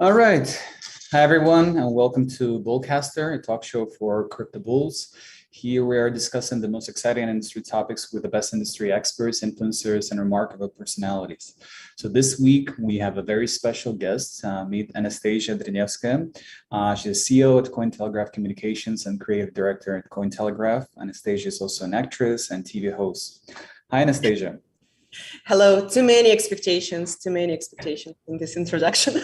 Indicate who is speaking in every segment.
Speaker 1: All right. Hi, everyone, and welcome to BullCaster, a talk show for crypto bulls. Here we are discussing the most exciting industry topics with the best industry experts, influencers, and remarkable personalities. So this week, we have a very special guest, meet Anastasia Drinevskaya. She's CEO at Cointelegraph Communications and creative director at Cointelegraph. Anastasia is also an actress and TV host. Hi, Anastasia.
Speaker 2: Hello. Too many expectations in this introduction.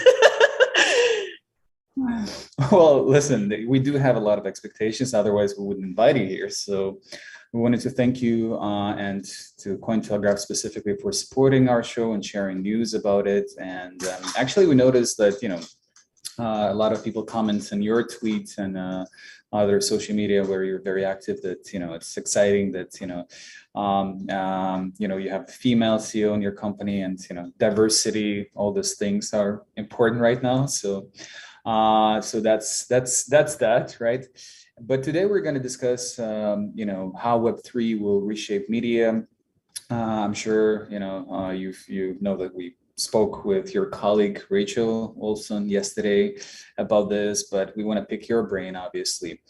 Speaker 1: Well, listen, we do have a lot of expectations, otherwise we wouldn't invite you here. So we wanted to thank you and to Cointelegraph specifically for supporting our show and sharing news about it. And actually, we noticed that, a lot of people comment on your tweets and other social media where you're very active that, it's exciting that, you have a female CEO in your company and, diversity, all those things are important right now. So that's that, right? But today we're going to discuss, how Web3 will reshape media. I'm sure, you know that we spoke with your colleague Rachel Olson yesterday about this, but we want to pick your brain, obviously.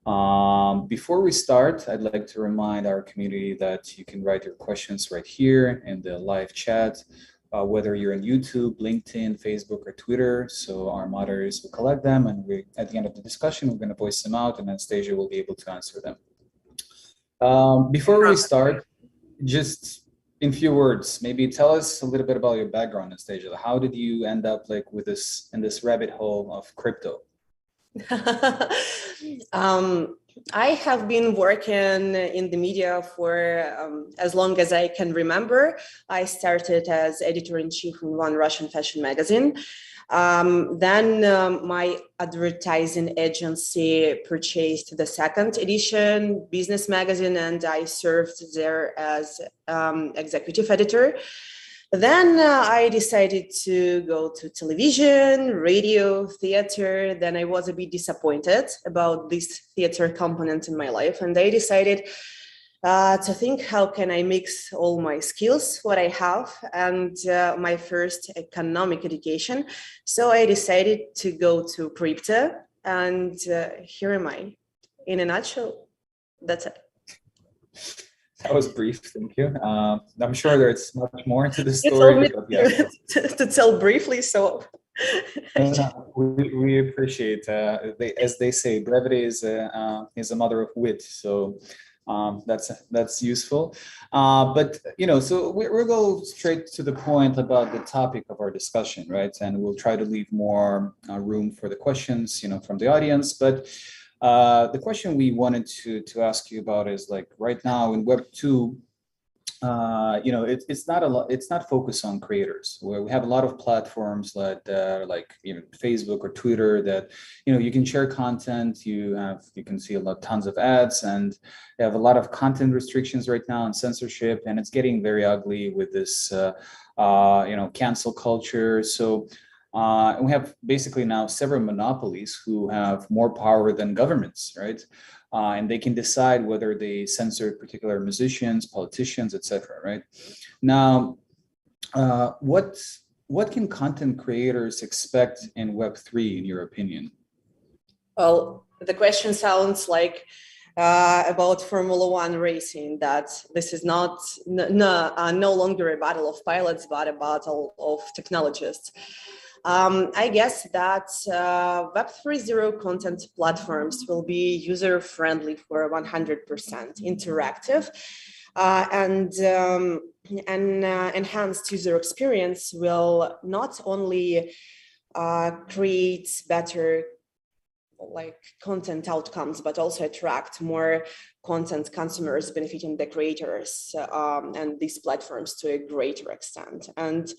Speaker 1: Before we start, I'd like to remind our community that you can write your questions right here in the live chat. Whether you're on YouTube, LinkedIn, Facebook, or Twitter. So our moderators will collect them, and at the end of the discussion, we're going to voice them out, and Anastasia will be able to answer them. Before we start, just in few words, maybe tell us a little bit about your background, Anastasia. How did you end up in this rabbit hole of crypto?
Speaker 2: I have been working in the media for as long as I can remember. I started as editor-in-chief in one Russian fashion magazine. Then my advertising agency purchased the second edition business magazine, and I served there as executive editor. Then I decided to go to television, radio, theater. Then I was a bit disappointed about this theater component in my life. And I decided to think, how can I mix all my skills, what I have, and my first economic education. So I decided to go to crypto. And here am I, in a nutshell. That's it.
Speaker 1: That was brief, thank you. I'm sure there's much more to the story.
Speaker 2: But yeah. to tell briefly, so.
Speaker 1: We appreciate, as they say, brevity is a mother of wit. So that's useful. But so we'll go straight to the point about the topic of our discussion, right? And we'll try to leave more room for the questions, from the audience. But the question we wanted to ask you about is, like, right now in Web 2, it's not focused on creators, where we have a lot of platforms that like Facebook or Twitter that you can share content, you can see tons of ads, and they have a lot of content restrictions right now and censorship, and it's getting very ugly with this cancel culture. So we have basically now several monopolies who have more power than governments, right? And they can decide whether they censor particular musicians, politicians, etc. Right? Now, what can content creators expect in Web3, in your opinion?
Speaker 2: Well, the question sounds like about Formula One racing, that this is no longer a battle of pilots, but a battle of technologists. I guess that Web 3.0 content platforms will be user-friendly for 100% interactive, and enhanced user experience will not only create better content outcomes, but also attract more content consumers, benefiting the creators and these platforms to a greater extent. And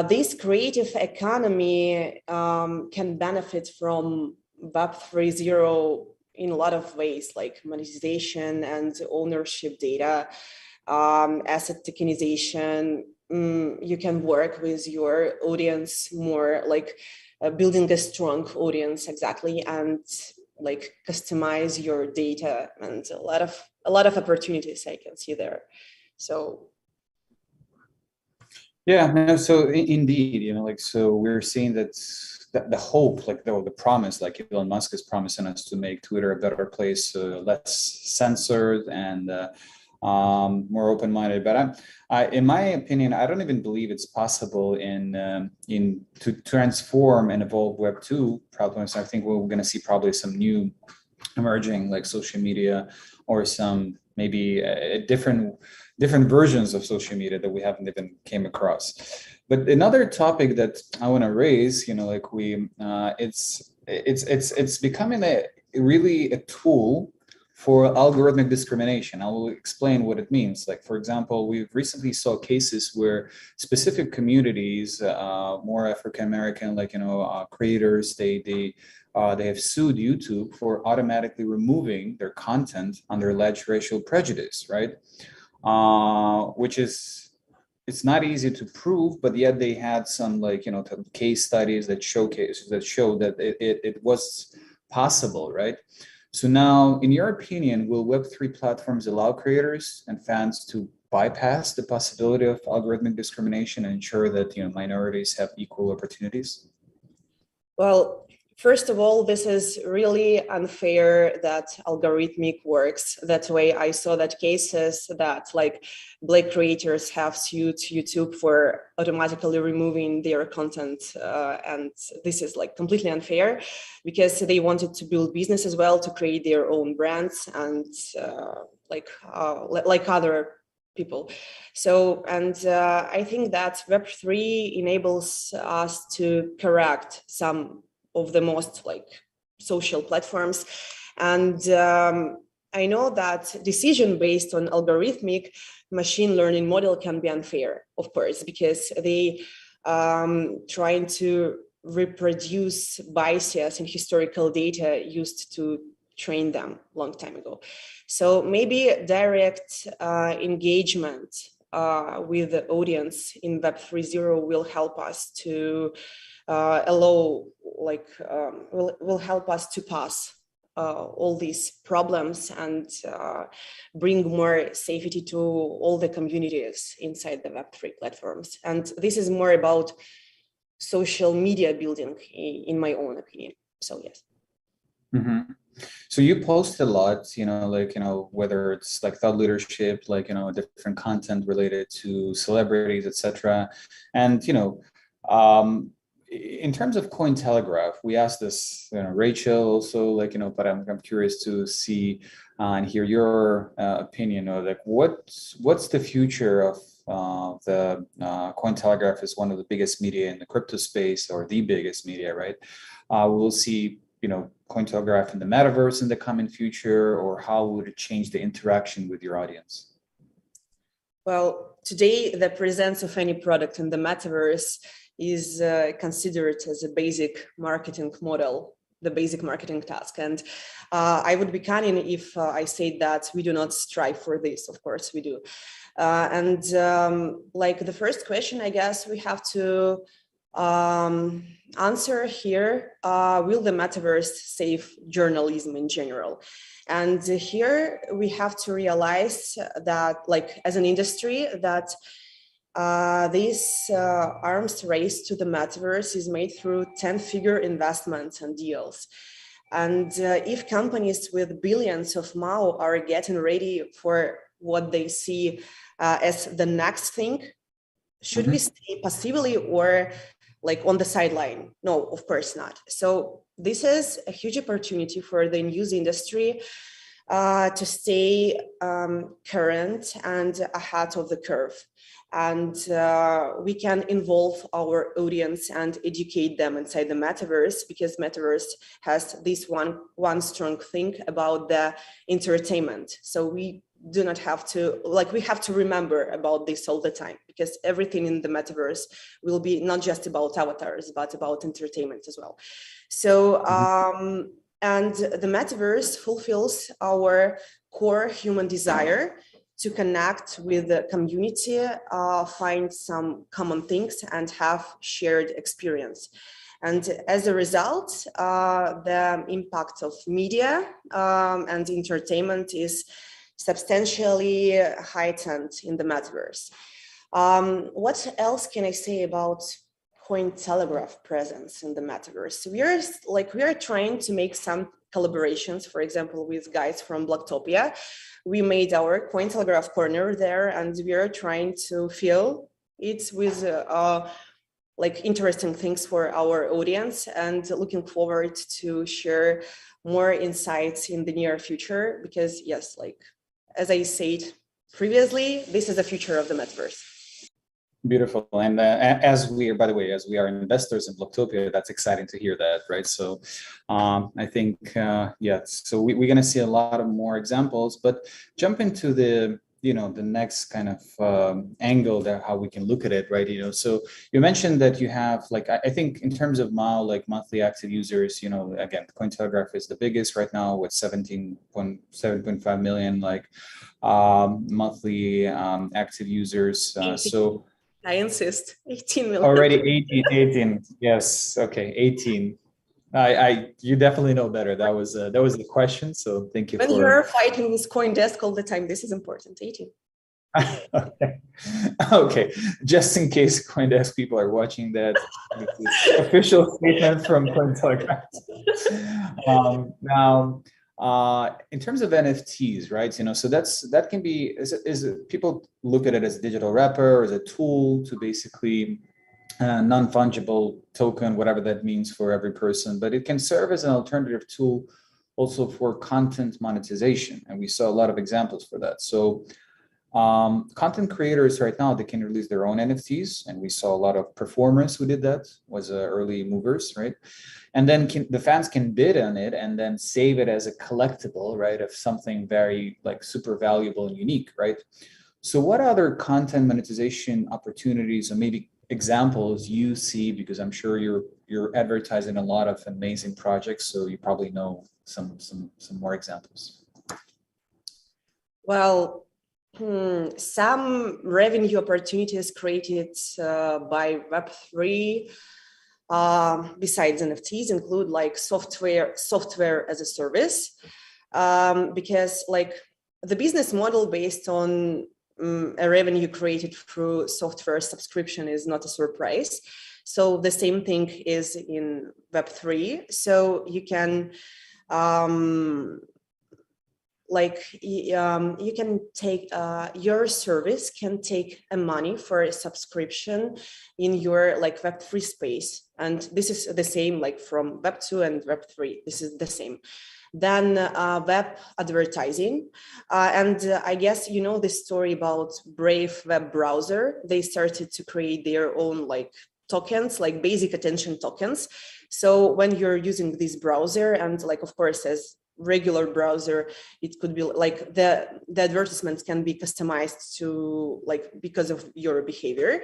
Speaker 2: this creative economy can benefit from Web 3.0 in a lot of ways, like monetization and ownership data, asset tokenization. You can work with your audience more, like building a strong audience, exactly, and like customize your data, and a lot of opportunities I can see there. So.
Speaker 1: Yeah, no, so indeed, so we're seeing that the hope, like the promise, like Elon Musk is promising us to make Twitter a better place, less censored and more open-minded. But in my opinion, I don't even believe it's possible in to transform and evolve Web 2 problems. I think we're going to see probably some new emerging, like social media, or some maybe different versions of social media that we haven't even came across. But another topic that I want to raise, like it's becoming really a tool for algorithmic discrimination. I will explain what it means. Like, for example, we've recently saw cases where specific communities, more African American, creators, they have sued YouTube for automatically removing their content under alleged racial prejudice, right? Which is, it's not easy to prove, but yet they had some case studies that show that it was possible, right? So now, in your opinion, will Web3 platforms allow creators and fans to bypass the possibility of algorithmic discrimination and ensure that minorities have equal opportunities?
Speaker 2: Well, first of all, this is really unfair that algorithmic works that way. I saw that cases that Black creators have sued YouTube for automatically removing their content. And this is completely unfair because they wanted to build business as well, to create their own brands and like other people. So, and I think that Web3 enables us to correct some of the most social platforms. And I know that decision based on algorithmic machine learning model can be unfair, of course, because they trying to reproduce biases in historical data used to train them long time ago. So maybe direct engagement with the audience in Web 3.0 will help us to will help us to pass all these problems and bring more safety to all the communities inside the Web3 platforms. And this is more about social media building, in my own opinion. So yes.
Speaker 1: Mm-hmm. So you post a lot, whether it's thought leadership, different content related to celebrities, etc. And in terms of Cointelegraph, we asked this, Rachel also, but I'm curious to see and hear your opinion of what's the future of the Cointelegraph is one of the biggest media in the crypto space, or the biggest media, right? We'll see, Cointelegraph in the metaverse in the coming future, or how would it change the interaction with your audience?
Speaker 2: Well, today the presence of any product in the metaverse is considered as a basic marketing model, the basic marketing task. And I would be cunning if I say that we do not strive for this. Of course we do. And the first question, I guess we have to answer here, will the metaverse save journalism in general? And here we have to realize that, as an industry, that this arms race to the metaverse is made through 10-figure investments and deals. And if companies with billions of MAU are getting ready for what they see as the next thing, should we stay passively or on the sideline? No, of course not. So this is a huge opportunity for the news industry to stay current and ahead of the curve. And we can involve our audience and educate them inside the metaverse, because metaverse has this one strong thing about the entertainment. So we do not have to, we have to remember about this all the time, because everything in the metaverse will be not just about avatars, but about entertainment as well. So, and the metaverse fulfills our core human desire to connect with the community, find some common things and have shared experience. And as a result, the impact of media and entertainment is substantially heightened in the metaverse. What else can I say about Cointelegraph presence in the metaverse. We are trying to make some collaborations, for example, with guys from Blocktopia. We made our Cointelegraph corner there, and we are trying to fill it with like interesting things for our audience, and looking forward to share more insights in the near future, because yes, like as I said previously, this is the future of the metaverse.
Speaker 1: Beautiful. And as we are, by the way, as we are investors in Blocktopia, that's exciting to hear that, right? So I think, yeah, so we're going to see a lot of more examples, but jump into the, you know, the next kind of angle that how we can look at it, right? You know, so you mentioned that you have, like, I think in terms of MAU, like monthly active users, you know, again, Cointelegraph is the biggest right now with 7.5 million, like monthly active users. So
Speaker 2: I insist, 18 million.
Speaker 1: Already 18, yes, okay, 18. You definitely know better. That was the question, so thank you
Speaker 2: when
Speaker 1: for...
Speaker 2: you're fighting with CoinDesk all the time, this is important, 18.
Speaker 1: Okay, just in case CoinDesk people are watching that, official statement from Cointelegraph. Now, in terms of NFTs, right? You know, so that can be, people look at it as a digital wrapper or as a tool to basically non-fungible token, whatever that means for every person, but it can serve as an alternative tool also for content monetization, and we saw a lot of examples for that. So content creators right now, they can release their own NFTs, and we saw a lot of performers who did that, was early movers, right? And then the fans can bid on it and then save it as a collectible, right, of something very like super valuable and unique, right? So what other content monetization opportunities or maybe examples you see, because I'm sure you're advertising a lot of amazing projects, so you probably know some more examples.
Speaker 2: Well, some revenue opportunities created by Web3 besides NFTs include like software as a service, because like the business model based on a revenue created through software subscription is not a surprise. So the same thing is in Web3. So you can you can take your service can take a money for a subscription in your like Web3 space, and this is the same like from Web2 and Web3. This is the same. Then web advertising, and I guess you know the story about Brave web browser. They started to create their own like tokens, like basic attention tokens. So when you're using this browser, and like of course as regular browser, it could be like the advertisements can be customized to like because of your behavior.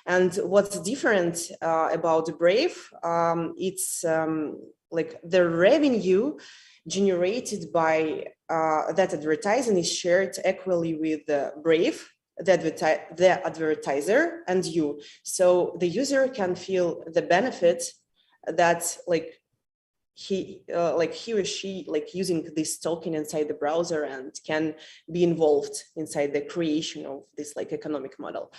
Speaker 2: And what's different about Brave, it's like the revenue generated by that advertising is shared equally with Brave, the advertiser, and you. So the user can feel the benefit that like he or she like using this token inside the browser and can be involved inside the creation of this like economic model.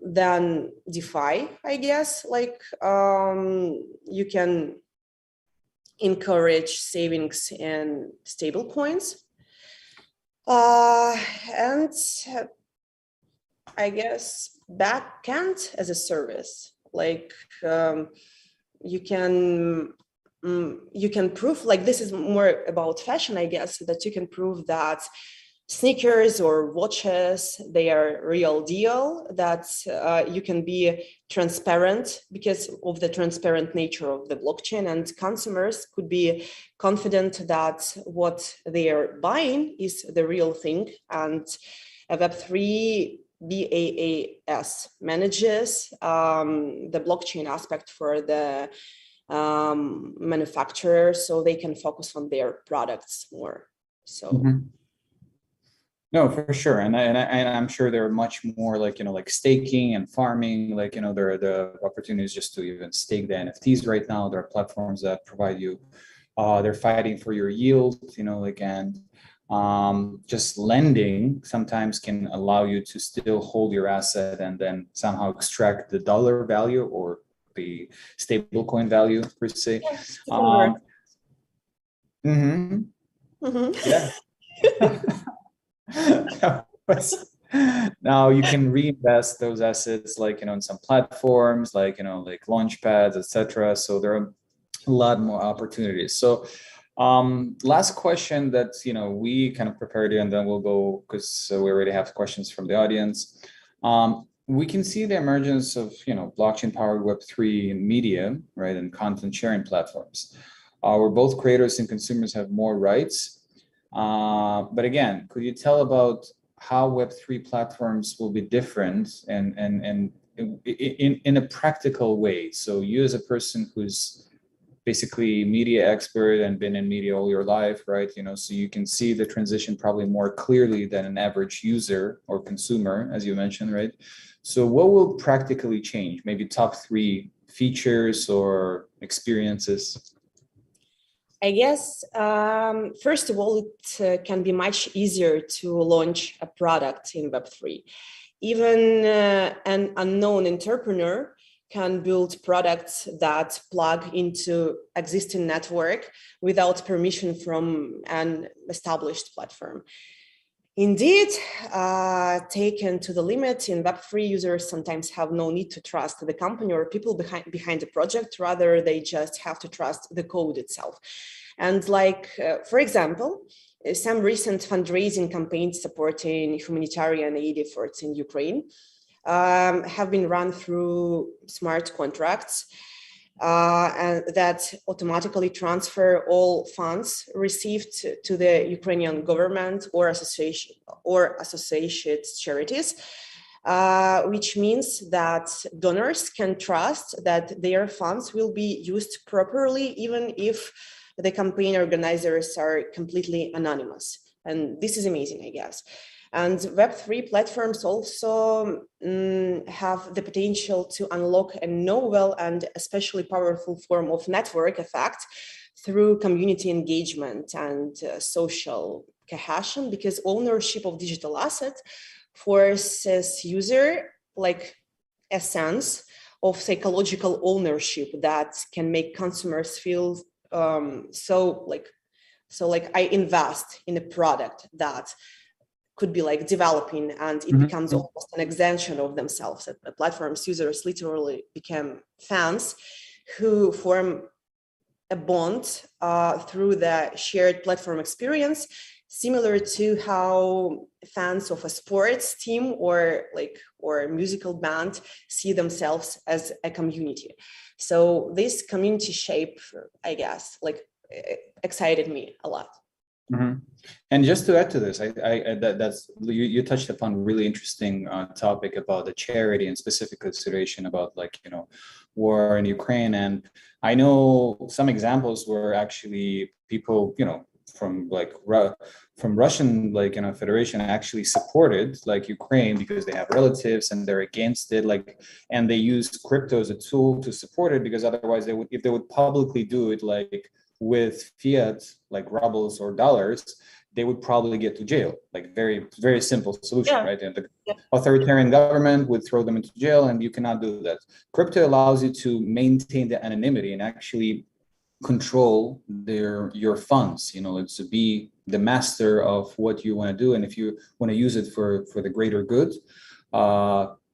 Speaker 2: Then DeFi, I guess, like you can encourage savings in stable coins, and I guess backend as a service, like you can prove, like this is more about fashion, I guess, that you can prove that sneakers or watches, they are real deal, that you can be transparent because of the transparent nature of the blockchain, and consumers could be confident that what they are buying is the real thing. And a Web3 BaaS manages the blockchain aspect for the manufacturer, so they can focus on their products more. So
Speaker 1: no, for sure, and I'm sure there are much more like, you know, like staking and farming, like, you know, there are the opportunities just to even stake the NFTs right now. There are platforms that provide you, they're fighting for your yield, you know, like, and just lending sometimes can allow you to still hold your asset and then somehow extract the dollar value or the stable coin value per se.
Speaker 2: Mm-hmm.
Speaker 1: Yeah. Now you can reinvest those assets like, in some platforms like, like launchpads, etc. So there are a lot more opportunities. So last question that, we kind of prepared here, and then we'll go, because we already have questions from the audience. We can see the emergence of, blockchain powered Web3 media, right, and content sharing platforms, where both creators and consumers have more rights. But again, could you tell about how Web3 platforms will be different and in a practical way? So you as a person who's basically media expert and been in media all your life, right? So you can see the transition probably more clearly than an average user or consumer, as you mentioned, right? So what will practically change? Maybe top 3 features or experiences?
Speaker 2: I guess, first of all, it can be much easier to launch a product in Web3. Even an unknown entrepreneur can build products that plug into existing network without permission from an established platform. Indeed, taken to the limit, in Web3, users sometimes have no need to trust the company or people behind the project. Rather, they just have to trust the code itself. And for example, some recent fundraising campaigns supporting humanitarian aid efforts in Ukraine have been run through smart contracts and that automatically transfer all funds received to the Ukrainian government or associated charities, which means that donors can trust that their funds will be used properly, even if the campaign organizers are completely anonymous. And this is amazing, I guess. And Web3 platforms also have the potential to unlock a novel and especially powerful form of network effect through community engagement and social cohesion, because ownership of digital assets forces user a sense of psychological ownership that can make consumers feel so I invest in a product that could be developing, and it becomes almost an extension of themselves. The platform's users literally become fans who form a bond through the shared platform experience, similar to how fans of a sports team or a musical band see themselves as a community. So this community shape, I guess, excited me a lot.
Speaker 1: Mm-hmm. And just to add to this, that's you touched upon a really interesting topic about the charity and specific consideration about war in Ukraine. And I know some examples where actually people from Russian Federation actually supported Ukraine because they have relatives and they're against it, and they use crypto as a tool to support it, because otherwise if they would publicly do it with fiat rubles or dollars, they would probably get to jail. Very, very simple solution, yeah. Right? And the authoritarian government would throw them into jail, and you cannot do that. Crypto allows you to maintain the anonymity and actually control your funds. It's to be the master of what you want to do, and if you want to use it for the greater good,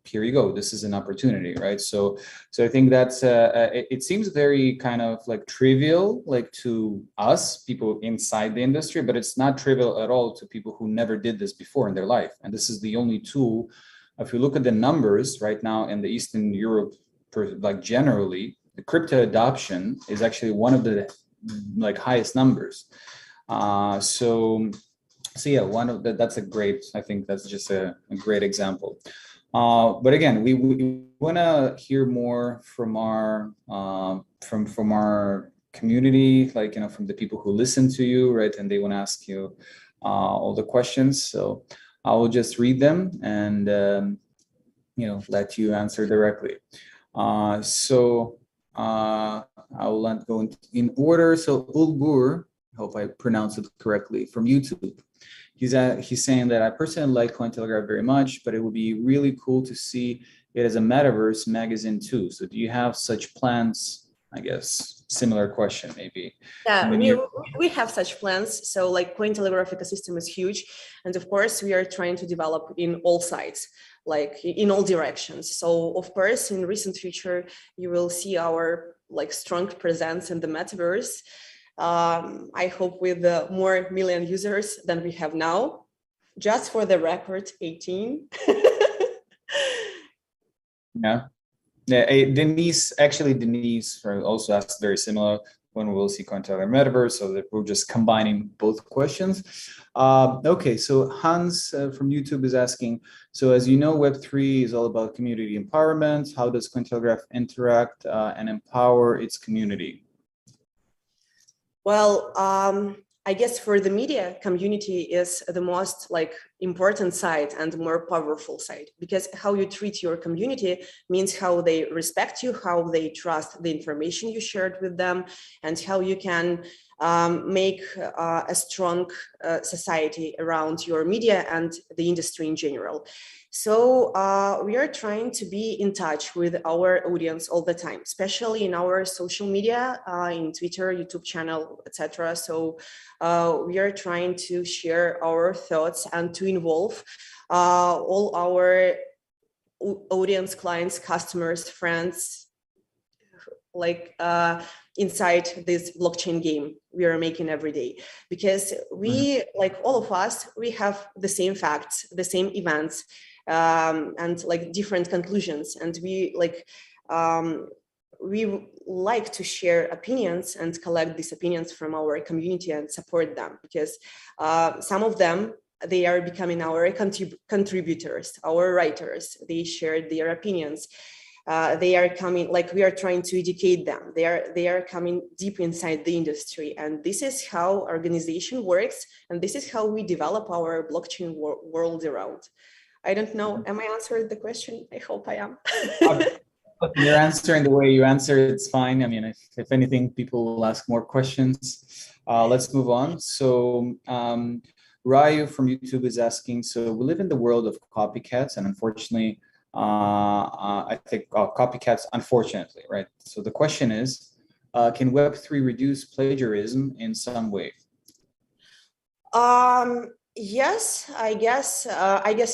Speaker 1: here you go. This is an opportunity, right? So I think that's it seems very kind of trivial to us people inside the industry, but it's not trivial at all to people who never did this before in their life. And this is the only tool. If you look at the numbers right now in the Eastern Europe, generally, the crypto adoption is actually one of the highest numbers. So yeah, that's a great. I think that's just a great example. But again, we want to hear more from our from our community, from the people who listen to you, right? And they want to ask you all the questions. So I will just read them and let you answer directly. So I will not go in order. So Ulgur, hope I pronounce it correctly, from YouTube. He's saying that I personally like Cointelegraph very much, but it would be really cool to see it as a metaverse magazine too. So do you have such plans? I guess similar question maybe.
Speaker 2: Yeah,
Speaker 1: When you
Speaker 2: we have such plans. So like Cointelegraph ecosystem is huge. And of course, we are trying to develop in all sides, like in all directions. So of course, in recent future, you will see our like strong presence in the metaverse. I hope with more million users than we have now. Just for the record, 18.
Speaker 1: yeah. Yeah, Denise also asked very similar when we will see Cointelegraph Metaverse, so that we're just combining both questions. Okay, so Hans from YouTube is asking, so as you know, Web3 is all about community empowerment. How does Cointelegraph interact and empower its community?
Speaker 2: Well, I guess for the media, community is the most like important side and more powerful side, because how you treat your community means how they respect you, how they trust the information you shared with them, and how you can make a strong society around your media and the industry in general. So we are trying to be in touch with our audience all the time, especially in our social media, in Twitter, YouTube channel, etc. So we are trying to share our thoughts and to involve all our audience, clients, customers, friends, like inside this blockchain game we are making every day, because we, like all of us, we have the same facts, the same events, and like different conclusions, and we like to share opinions and collect these opinions from our community and support them, because some of them, they are becoming our contributors, our writers. They share their opinions. They are coming, like we are trying to educate them. They are coming deep inside the industry, and this is how organization works, and this is how we develop our blockchain world around. I don't know. Am I answered the question? I hope I am.
Speaker 1: You're answering the way you answer. It's fine. I mean, if anything, people will ask more questions. Let's move on. So Ryu from YouTube is asking, so we live in the world of copycats, and unfortunately, I think copycats, unfortunately, right? So the question is, can Web3 reduce plagiarism in some way?
Speaker 2: Yes, I guess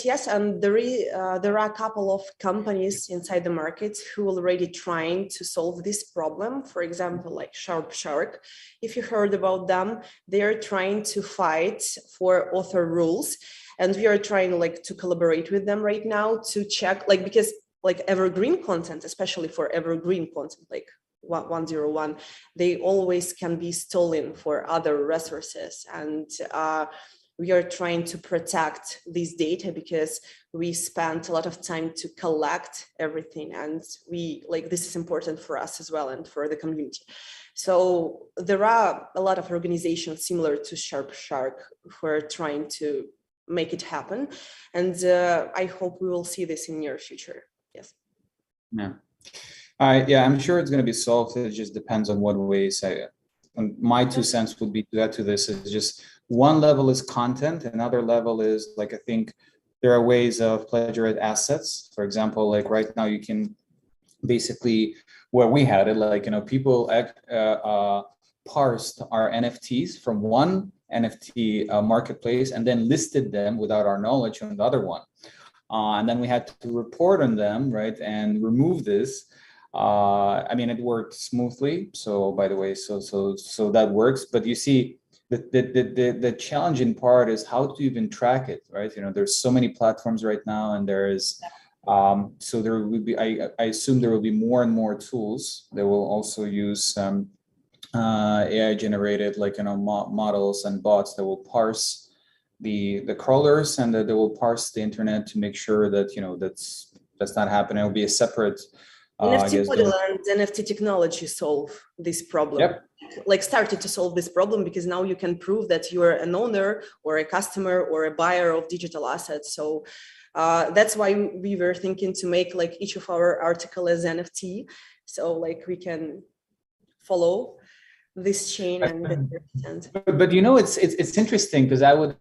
Speaker 2: yes, and there are a couple of companies inside the market who are already trying to solve this problem. For example, like Shark, if you heard about them, they are trying to fight for author rules, and we are trying like to collaborate with them right now to check, like, because like evergreen content, especially for evergreen content, like 101, they always can be stolen for other resources, and we are trying to protect this data because we spent a lot of time to collect everything, and we like this is important for us as well and for the community. So there are a lot of organizations similar to Shark who are trying to make it happen, and I hope we will see this in near future. Yes.
Speaker 1: Yeah. Yeah, I'm sure it's going to be solved. It just depends on what ways. My 2 cents would be to add to this is just one level is content, another level is like, I think there are ways of plagiarized assets. For example, like right now you can basically, where we had it, like, you know, people parsed our NFTs from one NFT marketplace and then listed them without our knowledge on the other one. And then we had to report on them, right, and remove this. I mean, it worked smoothly. So by the way, so that works. But you see, the challenging part is how to even track it, right? You know, there's so many platforms right now, and there is so there will be. I assume there will be more and more tools that will also use AI generated, like, you know, models and bots that will parse the crawlers, and that they will parse the internet to make sure that, you know, that's not happening. It will be a separate.
Speaker 2: NFT model and NFT technology solve this problem.
Speaker 1: Yep.
Speaker 2: Like started to solve this problem because now you can prove that you are an owner or a customer or a buyer of digital assets. So that's why we were thinking to make like each of our article as NFT. So like we can follow this chain and the percent.
Speaker 1: But you know, it's interesting because I would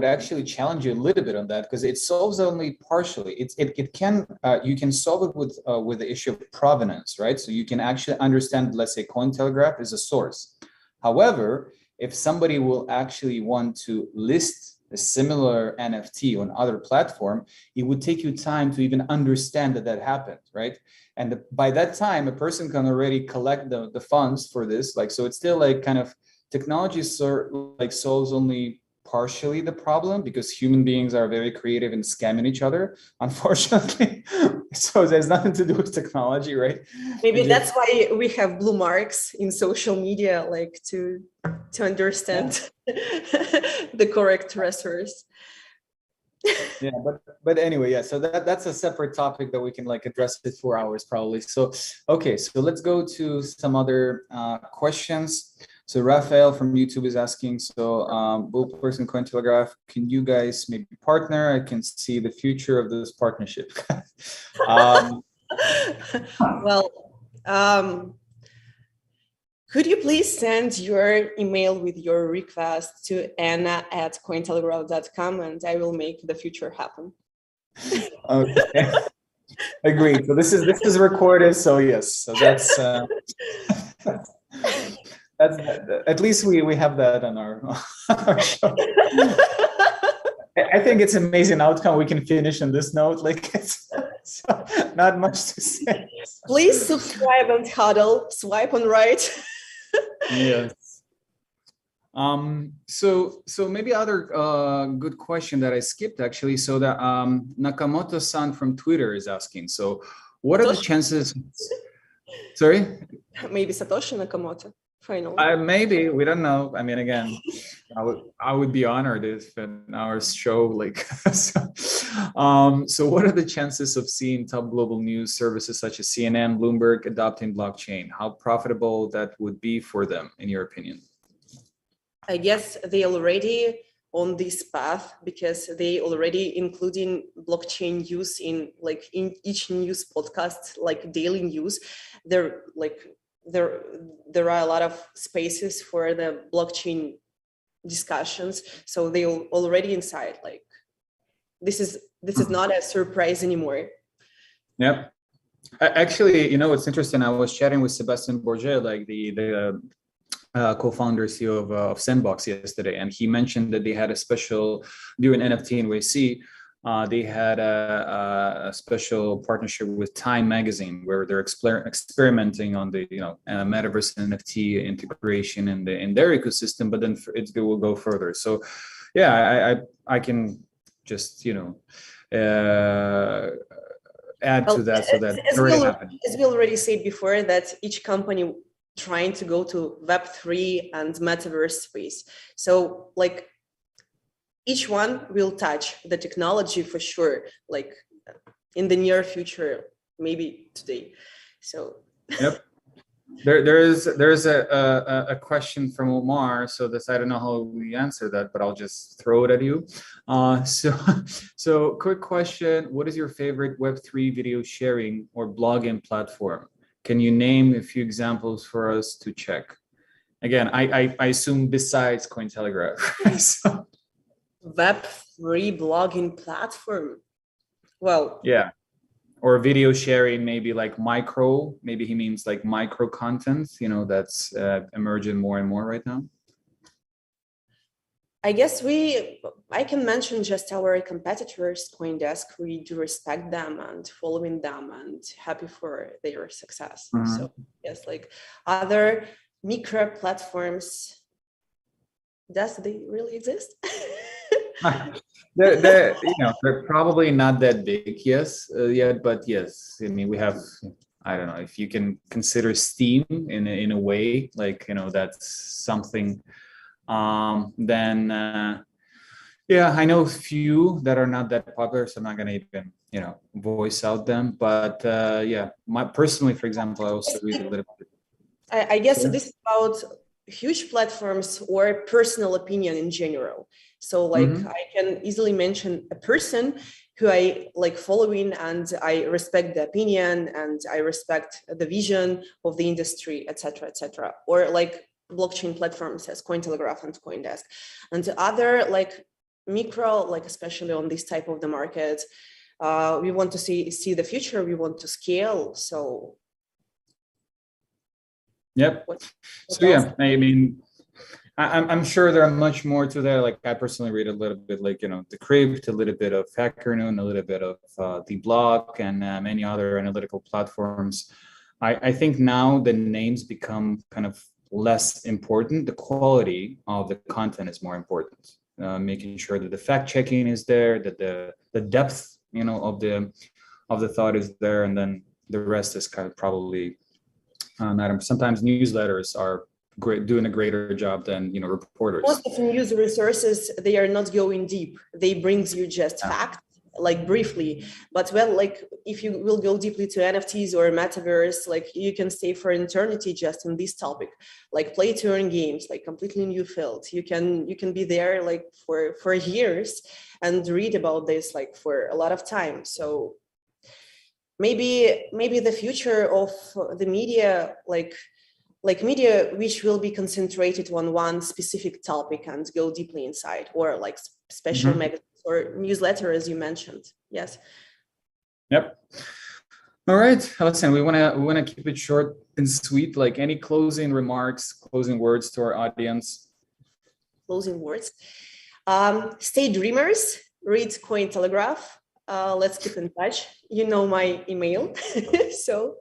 Speaker 1: actually challenge you a little bit on that because it solves only partially. It can you can solve it with the issue of provenance, right? So you can actually understand, let's say, Cointelegraph is a source. However, if somebody will actually want to list a similar NFT on other platform, it would take you time to even understand that happened, right? And by that time, a person can already collect the funds for this. Like, so it's still like kind of technology solves only partially the problem because human beings are very creative in scamming each other, unfortunately. So there's nothing to do with technology, right?
Speaker 2: Maybe that's why we have blue marks in social media, like to understand the correct resource.
Speaker 1: Yeah, but anyway, yeah, so that's a separate topic that we can like address it for hours probably. So okay, so let's go to some other questions. So Raphael from YouTube is asking, so BullPerks and Cointelegraph, can you guys maybe partner? I can see the future of this partnership.
Speaker 2: Well, could you please send your email with your request to anna@cointelegraph.com and I will make the future happen.
Speaker 1: Okay. Agreed. So this is recorded. So yes, so that's at least we have that on our show. I think it's an amazing outcome. We can finish on this note. Like it's not much to say.
Speaker 2: Please subscribe and huddle. Swipe on right.
Speaker 1: Yes. So maybe other good question that I skipped actually. So that Nakamoto-san from Twitter is asking. So what are the chances? Sorry?
Speaker 2: Maybe Satoshi Nakamoto. Finally.
Speaker 1: Maybe, we don't know. I mean, again, I would be honored if in our show like so what are the chances of seeing top global news services such as CNN, Bloomberg adopting blockchain? How profitable that would be for them, in your opinion?
Speaker 2: I guess they already on this path because they already including blockchain use in each news podcast, like daily news. There are a lot of spaces for the blockchain discussions, so they already inside. Like this is not a surprise anymore.
Speaker 1: Yep. Actually, you know what's interesting? I was chatting with Sebastian Bourget, like the co-founder CEO of Sandbox yesterday, and he mentioned that they had a special during NFT and WC. They had a special partnership with Time magazine where they're experimenting on the metaverse and NFT integration in their ecosystem, but then it will go further. So yeah, I can just add to that, so that
Speaker 2: as we already said before, that each company trying to go to Web3 and metaverse space. So like each one will touch the technology for sure, like in the near future, maybe today. So
Speaker 1: yep. There's a question from Omar. So this, I don't know how we answer that, but I'll just throw it at you. So quick question: what is your favorite Web3 video sharing or blogging platform? Can you name a few examples for us to check? Again, I assume besides Cointelegraph. So.
Speaker 2: Web3 blogging platform. Well,
Speaker 1: yeah. Or video sharing, maybe like micro, maybe he means like micro content, that's emerging more and more right now.
Speaker 2: I guess I can mention just our competitors, CoinDesk. We do respect them and following them and happy for their success. Mm-hmm. So yes, like other micro platforms, does they really exist?
Speaker 1: they're probably not that big, yes, yet, but yes, I mean, we have, I don't know if you can consider Steam in a way, like, that's something. Then I know a few that are not that popular, so I'm not gonna even voice out them, but personally, for example, I also read a little bit.
Speaker 2: I guess this is about huge platforms or personal opinion in general. So like I can easily mention a person who I like following, and I respect the opinion and I respect the vision of the industry, etc., etc. Or like blockchain platforms as Cointelegraph and CoinDesk, and other like micro, like especially on this type of the market. We want to see the future. We want to scale. So,
Speaker 1: yep. So yeah, I mean, I'm sure there are much more to that. Like I personally read a little bit, like, you know, the Crypt, a little bit of HackerNoon, a little bit of the Block, and many other analytical platforms. I think now the names become kind of less important. The quality of the content is more important. Making sure that the fact checking is there, that the depth, you know, of the thought is there, and then the rest is kind of probably not. Sometimes newsletters are great, doing a greater job than, you know, reporters.
Speaker 2: Most of news resources, they are not going deep. They brings you just facts, like briefly. But well, like if you will go deeply to NFTs or metaverse, like you can stay for eternity just in this topic. Like play to earn games, like completely new field. You can be there like for years and read about this like for a lot of time. So maybe the future of the media, like media which will be concentrated on one specific topic and go deeply inside, or like special magazines or newsletter, as you mentioned. Yes.
Speaker 1: Yep. All right, listen, we want to keep it short and sweet. Like any closing remarks, closing words to our audience?
Speaker 2: Closing words. Stay dreamers, read Cointelegraph. Let's keep in touch. You know my email. So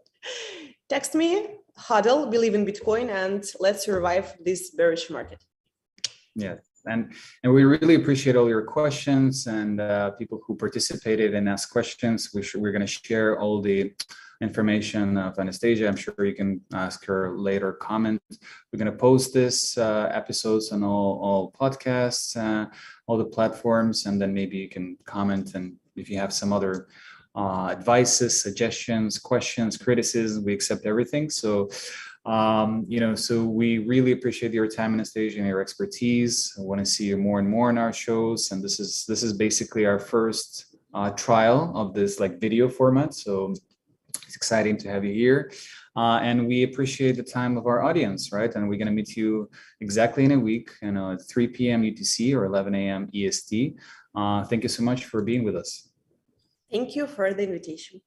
Speaker 2: text me, huddle, believe in Bitcoin, and let's survive this bearish market.
Speaker 1: Yeah, and we really appreciate all your questions and people who participated and asked questions. We're going to share all the information of Anastasia. I'm sure you can ask her later comment. We're going to post this episodes on all podcasts, all the platforms, and then maybe you can comment, and if you have some other advices, suggestions, questions, criticisms, we accept everything. So you know, so we really appreciate your time, Anastasia, and your expertise. I want to see you more and more in our shows, and this is basically our first trial of this like video format, so it's exciting to have you here. And we appreciate the time of our audience, right? And we're going to meet you exactly in a week, you know, at 3 p.m. UTC or 11 a.m. EST. Thank you so much for being with us.
Speaker 2: Thank you for the invitation.